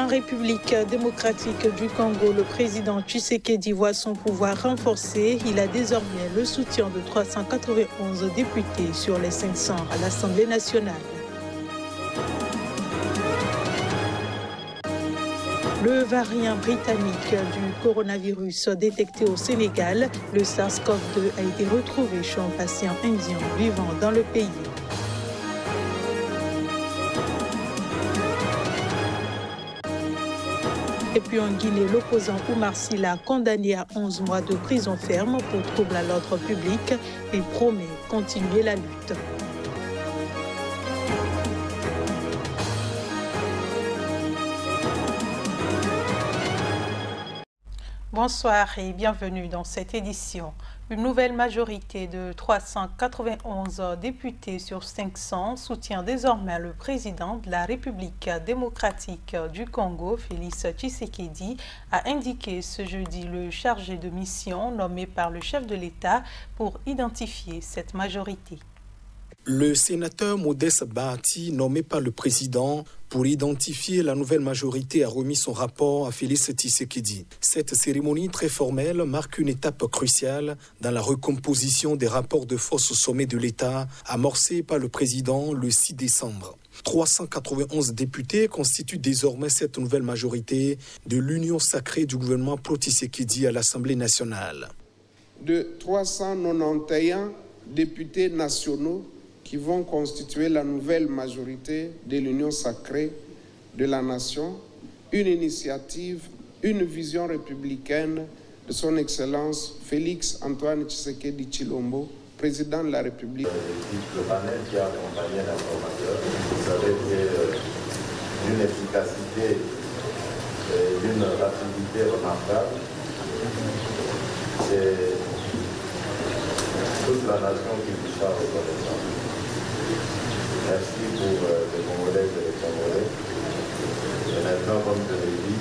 République démocratique du Congo, le président Tshisekedi voit son pouvoir renforcé. Il a désormais le soutien de 391 députés sur les 500 à l'Assemblée nationale. Le variant britannique du coronavirus détecté au Sénégal, le SARS-CoV-2 a été retrouvé chez un patient indien vivant dans le pays. Et puis en Guinée, l'opposant Oumar Silla, condamné à 11 mois de prison ferme pour trouble à l'ordre public, et promet continuer la lutte. Bonsoir et bienvenue dans cette édition. Une nouvelle majorité de 391 députés sur 500 soutient désormais le président de la République démocratique du Congo, Félix Tshisekedi, a indiqué ce jeudi le chargé de mission nommé par le chef de l'État pour identifier cette majorité. Le sénateur Modeste Bahati, nommé par le président pour identifier la nouvelle majorité, a remis son rapport à Félix Tshisekedi. Cette cérémonie très formelle marque une étape cruciale dans la recomposition des rapports de force au sommet de l'État, amorcée par le président le 6 décembre. 391 députés constituent désormais cette nouvelle majorité de l'union sacrée du gouvernement pro-Tshisekedi à l'Assemblée nationale. De 391 députés nationaux qui vont constituer la nouvelle majorité de l'Union sacrée de la nation, une initiative, une vision républicaine de son Excellence Félix Antoine Tshisekedi Tshilombo, président de la République. Le panel qui a accompagné l'informateur, vous savez d'une efficacité et d'une rapidité remarquable. C'est toute la nation qui vous sera reconnaissante. Merci pour les Congolais et les Congolais. Et maintenant, comme je l'ai dit,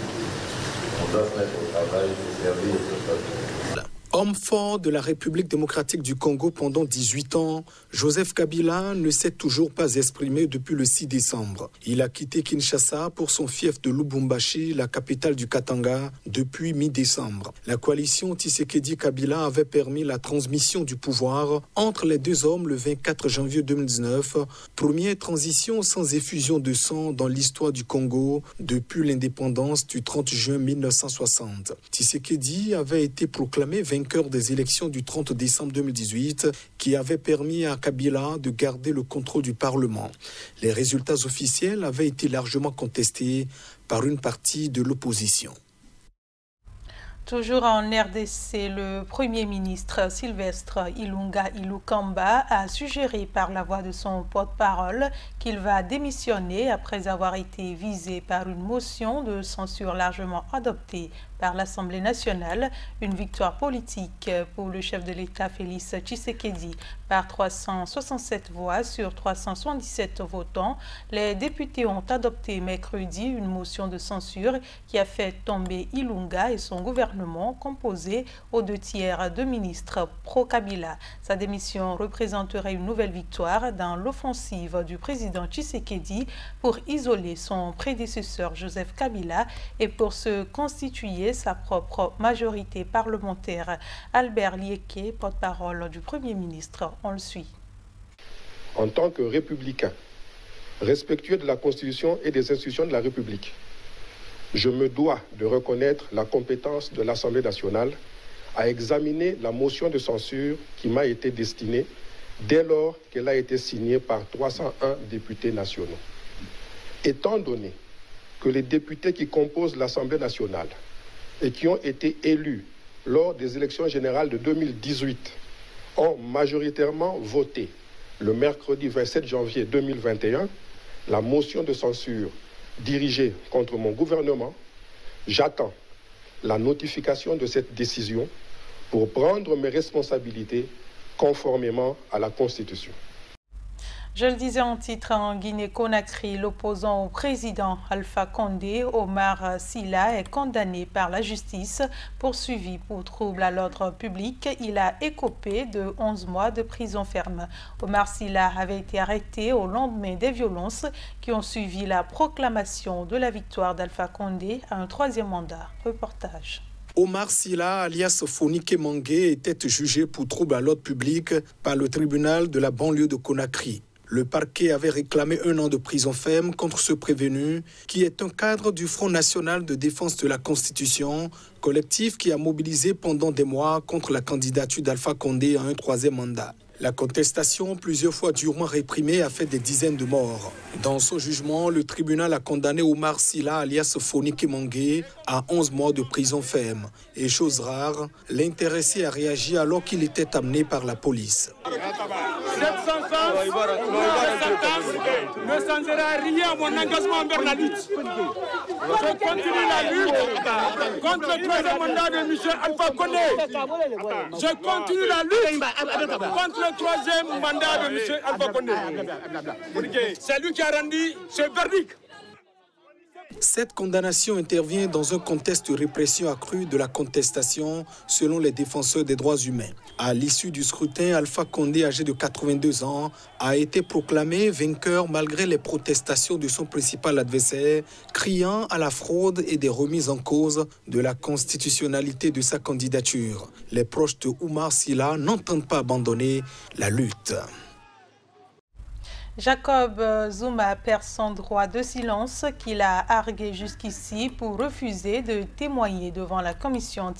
on doit se mettre au travail et servir ce peuple. Homme fort de la République démocratique du Congo pendant 18 ans, Joseph Kabila ne s'est toujours pas exprimé depuis le 6 décembre. Il a quitté Kinshasa pour son fief de Lubumbashi, la capitale du Katanga, depuis mi-décembre. La coalition Tshisekedi-Kabila avait permis la transmission du pouvoir entre les deux hommes le 24 janvier 2019, première transition sans effusion de sang dans l'histoire du Congo depuis l'indépendance du 30 juin 1960. Tshisekedi avait été proclamé vainqueur des élections du 30 décembre 2018 qui avait permis à Kabila de garder le contrôle du Parlement. Les résultats officiels avaient été largement contestés par une partie de l'opposition. Toujours en RDC, le Premier ministre Sylvestre Ilunga Ilukamba a suggéré par la voix de son porte-parole qu'il va démissionner après avoir été visé par une motion de censure largement adoptée par l'Assemblée nationale, une victoire politique pour le chef de l'État Félix Tshisekedi. Par 367 voix sur 377 votants, les députés ont adopté mercredi une motion de censure qui a fait tomber Ilunga et son gouvernement composé aux 2/3 de ministres pro-Kabila. Sa démission représenterait une nouvelle victoire dans l'offensive du président Tshisekedi pour isoler son prédécesseur Joseph Kabila et pour se constituer sa propre majorité parlementaire. Albert Lieke, porte-parole du Premier ministre, on le suit. En tant que républicain, respectueux de la Constitution et des institutions de la République, je me dois de reconnaître la compétence de l'Assemblée nationale à examiner la motion de censure qui m'a été destinée dès lors qu'elle a été signée par 301 députés nationaux. Étant donné que les députés qui composent l'Assemblée nationale et qui ont été élus lors des élections générales de 2018 ont majoritairement voté le mercredi 27 janvier 2021 la motion de censure dirigée contre mon gouvernement, j'attends la notification de cette décision pour prendre mes responsabilités conformément à la Constitution. Je le disais en titre, en Guinée-Conakry, l'opposant au président Alpha Condé, Omar Sylla, est condamné par la justice, poursuivi pour trouble à l'ordre public. Il a écopé de 11 mois de prison ferme. Omar Sylla avait été arrêté au lendemain des violences qui ont suivi la proclamation de la victoire d'Alpha Condé à un troisième mandat. Reportage. Omar Sylla, alias Fonike Mangué, était jugé pour trouble à l'ordre public par le tribunal de la banlieue de Conakry. Le parquet avait réclamé 1 an de prison ferme contre ce prévenu, qui est un cadre du Front national de défense de la Constitution, collectif qui a mobilisé pendant des mois contre la candidature d'Alpha Condé à un troisième mandat. La contestation, plusieurs fois durement réprimée, a fait des dizaines de morts. Dans son jugement, le tribunal a condamné Omar Sylla, alias Fonike Mangué, à 11 mois de prison ferme. Et chose rare, l'intéressé a réagi alors qu'il était amené par la police. Cette sentence ne changera rien à mon engagement envers la lutte. Je continue la lutte contre le troisième mandat de M. Alpha Condé. Je continue la lutte contre le troisième mandat de M. Alpha Condé. C'est lui qui a rendu ce verdict. Cette condamnation intervient dans un contexte de répression accrue de la contestation selon les défenseurs des droits humains. À l'issue du scrutin, Alpha Condé, âgé de 82 ans, a été proclamé vainqueur malgré les protestations de son principal adversaire, criant à la fraude et des remises en cause de la constitutionnalité de sa candidature. Les proches de Omar Sylla n'entendent pas abandonner la lutte. Jacob Zuma perd son droit de silence qu'il a argué jusqu'ici pour refuser de témoigner devant la commission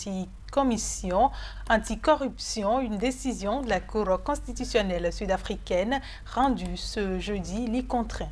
anticorruption, une décision de la Cour constitutionnelle sud-africaine rendue ce jeudi l'y contraint.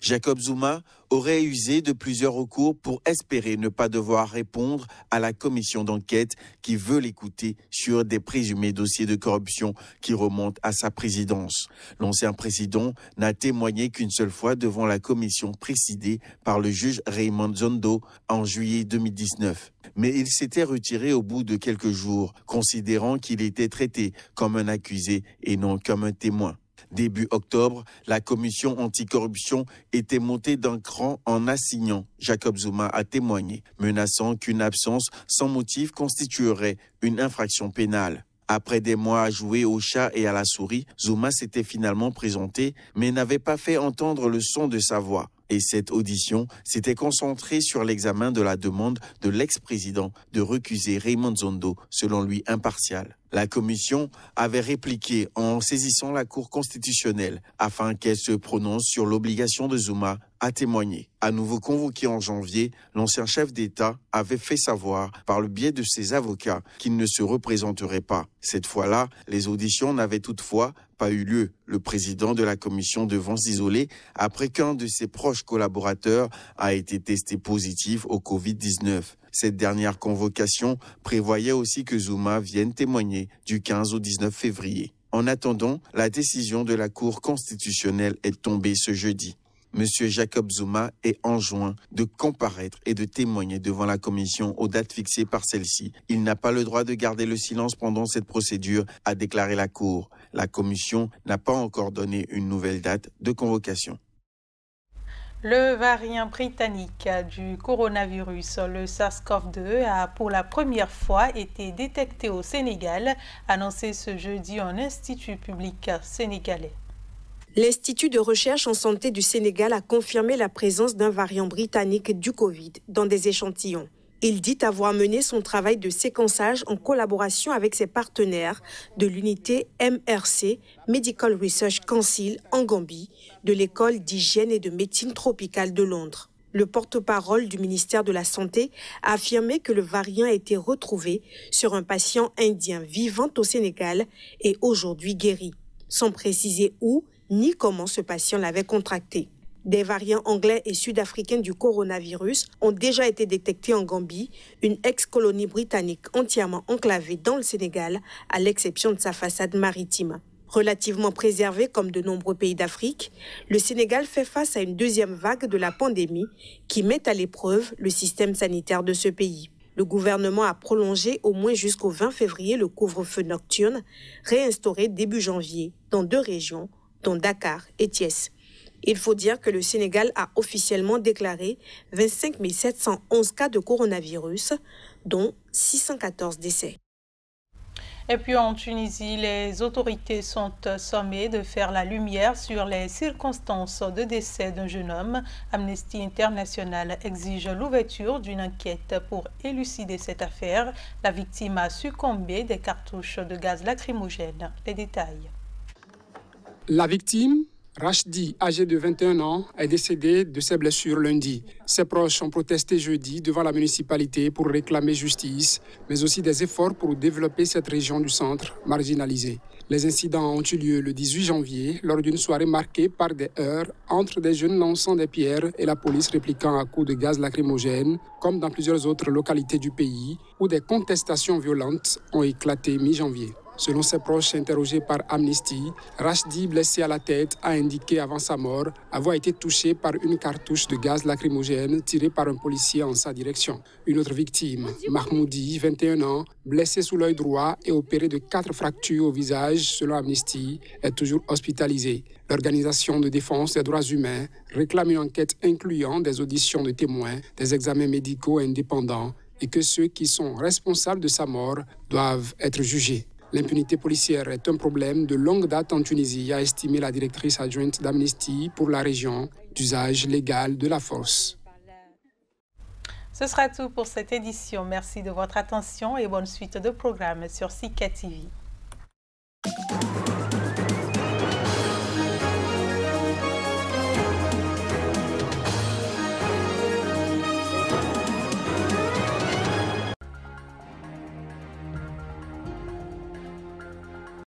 Jacob Zuma aurait usé de plusieurs recours pour espérer ne pas devoir répondre à la commission d'enquête qui veut l'écouter sur des présumés dossiers de corruption qui remontent à sa présidence. L'ancien président n'a témoigné qu'une seule fois devant la commission présidée par le juge Raymond Zondo en juillet 2019. Mais il s'était retiré au bout de quelques jours, considérant qu'il était traité comme un accusé et non comme un témoin. Début octobre, la commission anticorruption était montée d'un cran en assignant Jacob Zuma à témoigner, menaçant qu'une absence sans motif constituerait une infraction pénale. Après des mois à jouer au chat et à la souris, Zuma s'était finalement présenté, mais n'avait pas fait entendre le son de sa voix. Et cette audition s'était concentrée sur l'examen de la demande de l'ex-président de recuser Raymond Zondo, selon lui impartial. La commission avait répliqué en saisissant la Cour constitutionnelle afin qu'elle se prononce sur l'obligation de Zuma à témoigner. À nouveau convoqué en janvier, l'ancien chef d'État avait fait savoir par le biais de ses avocats qu'il ne se représenterait pas. Cette fois-là, les auditions n'avaient toutefois pas eu lieu. Le président de la commission devant s'isoler après qu'un de ses proches collaborateurs a été testé positif au Covid-19. Cette dernière convocation prévoyait aussi que Zuma vienne témoigner du 15 au 19 février. En attendant, la décision de la Cour constitutionnelle est tombée ce jeudi. Monsieur Jacob Zuma est enjoint de comparaître et de témoigner devant la commission aux dates fixées par celle-ci. Il n'a pas le droit de garder le silence pendant cette procédure, a déclaré la Cour. La commission n'a pas encore donné une nouvelle date de convocation. Le variant britannique du coronavirus, le SARS-CoV-2, a pour la première fois été détecté au Sénégal, annoncé ce jeudi un institut public sénégalais. L'Institut de recherche en santé du Sénégal a confirmé la présence d'un variant britannique du Covid dans des échantillons. Il dit avoir mené son travail de séquençage en collaboration avec ses partenaires de l'unité MRC, Medical Research Council, en Gambie, de l'école d'hygiène et de médecine tropicale de Londres. Le porte-parole du ministère de la Santé a affirmé que le variant a été retrouvé sur un patient indien vivant au Sénégal et aujourd'hui guéri, sans préciser où ni comment ce patient l'avait contracté. Des variants anglais et sud-africains du coronavirus ont déjà été détectés en Gambie, une ex-colonie britannique entièrement enclavée dans le Sénégal, à l'exception de sa façade maritime. Relativement préservé comme de nombreux pays d'Afrique, le Sénégal fait face à une deuxième vague de la pandémie qui met à l'épreuve le système sanitaire de ce pays. Le gouvernement a prolongé au moins jusqu'au 20 février le couvre-feu nocturne, réinstauré début janvier dans 2 régions, dont Dakar et Thiès. Il faut dire que le Sénégal a officiellement déclaré 25 711 cas de coronavirus, dont 614 décès. Et puis en Tunisie, les autorités sont sommées de faire la lumière sur les circonstances de décès d'un jeune homme. Amnesty International exige l'ouverture d'une enquête pour élucider cette affaire. La victime a succombé des cartouches de gaz lacrymogène. Les détails. La victime, Rachdi, âgé de 21 ans, est décédé de ses blessures lundi. Ses proches ont protesté jeudi devant la municipalité pour réclamer justice, mais aussi des efforts pour développer cette région du centre marginalisée. Les incidents ont eu lieu le 18 janvier lors d'une soirée marquée par des heurts entre des jeunes lançant des pierres et la police répliquant à coups de gaz lacrymogène, comme dans plusieurs autres localités du pays où des contestations violentes ont éclaté mi-janvier. Selon ses proches interrogés par Amnesty, Rachdi, blessé à la tête, a indiqué avant sa mort avoir été touché par une cartouche de gaz lacrymogène tirée par un policier en sa direction. Une autre victime, Mahmoudi, 21 ans, blessé sous l'œil droit et opéré de 4 fractures au visage, selon Amnesty, est toujours hospitalisé. L'Organisation de défense des droits humains réclame une enquête incluant des auditions de témoins, des examens médicaux indépendants et que ceux qui sont responsables de sa mort doivent être jugés. L'impunité policière est un problème de longue date en Tunisie, a estimé la directrice adjointe d'Amnesty pour la région d'usage légal de la force. Ce sera tout pour cette édition. Merci de votre attention et bonne suite de programmes sur Sika TV.